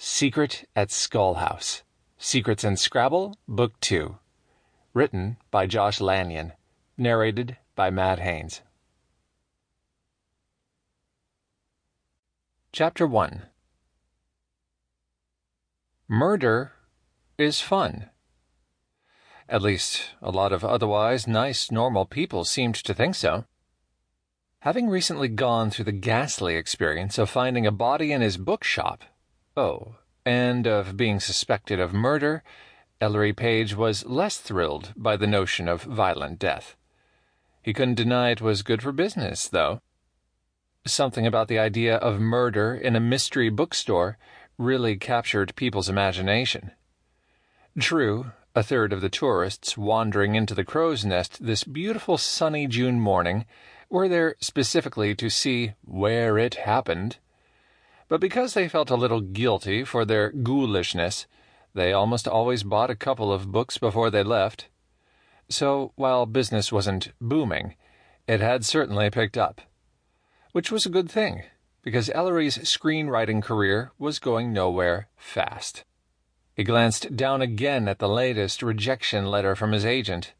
Secret at Skull House. Secrets in Scrabble, Book 2. Written by Josh Lanyon. Narrated by Matt Haynes. Chapter 1. Murder is fun. At least, a lot of otherwise nice, normal people seemed to think so. Having recently gone through the ghastly experience of finding a body in his bookshop, and of being suspected of murder, Ellery Page was less thrilled by the notion of violent death. He couldn't deny it was good for business, though. Something about the idea of murder in a mystery bookstore really captured people's imagination. True, a third of the tourists wandering into the Crow's Nest this beautiful sunny June morning were there specifically to see where it happened. But because they felt a little guilty for their ghoulishness, they almost always bought a couple of books before they left. So, while business wasn't booming, it had certainly picked up. Which was a good thing, because Ellery's screenwriting career was going nowhere fast. He glanced down again at the latest rejection letter from his agent.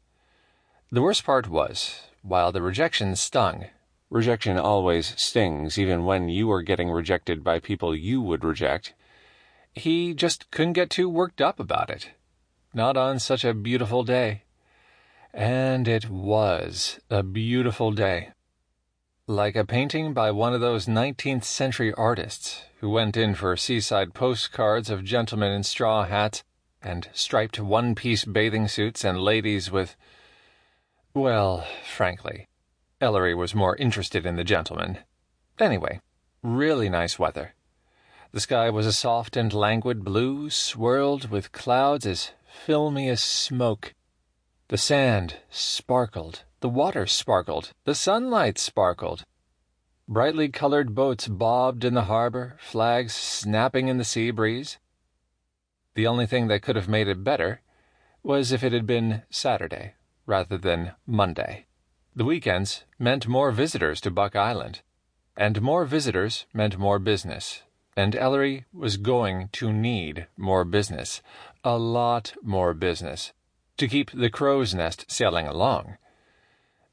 The worst part was, while the rejection stung, rejection always stings even when you are getting rejected by people you would reject, he just couldn't get too worked up about it. Not on such a beautiful day. And it was a beautiful day. Like a painting by one of those 19th century artists who went in for seaside postcards of gentlemen in straw hats and striped one-piece bathing suits and ladies with... Well, frankly, Ellery was more interested in the gentlemen. Anyway, really nice weather. The sky was a soft and languid blue, swirled with clouds as filmy as smoke. The sand sparkled, the water sparkled, the sunlight sparkled. Brightly colored boats bobbed in the harbor, flags snapping in the sea breeze. The only thing that could have made it better was if it had been Saturday rather than Monday. The weekends meant more visitors to Buck Island, and more visitors meant more business, and Ellery was going to need more business, a lot more business, to keep the Crow's Nest sailing along.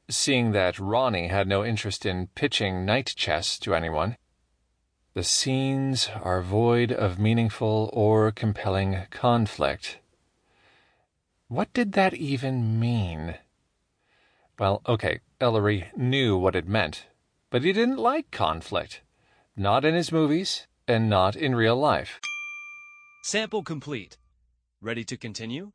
Seeing that Ronnie had no interest in pitching night chess to anyone, the scenes are void of meaningful or compelling conflict. What did that even mean? Well, okay, Ellery knew what it meant, but he didn't like conflict. Not in his movies, and not in real life. Sample complete. Ready to continue?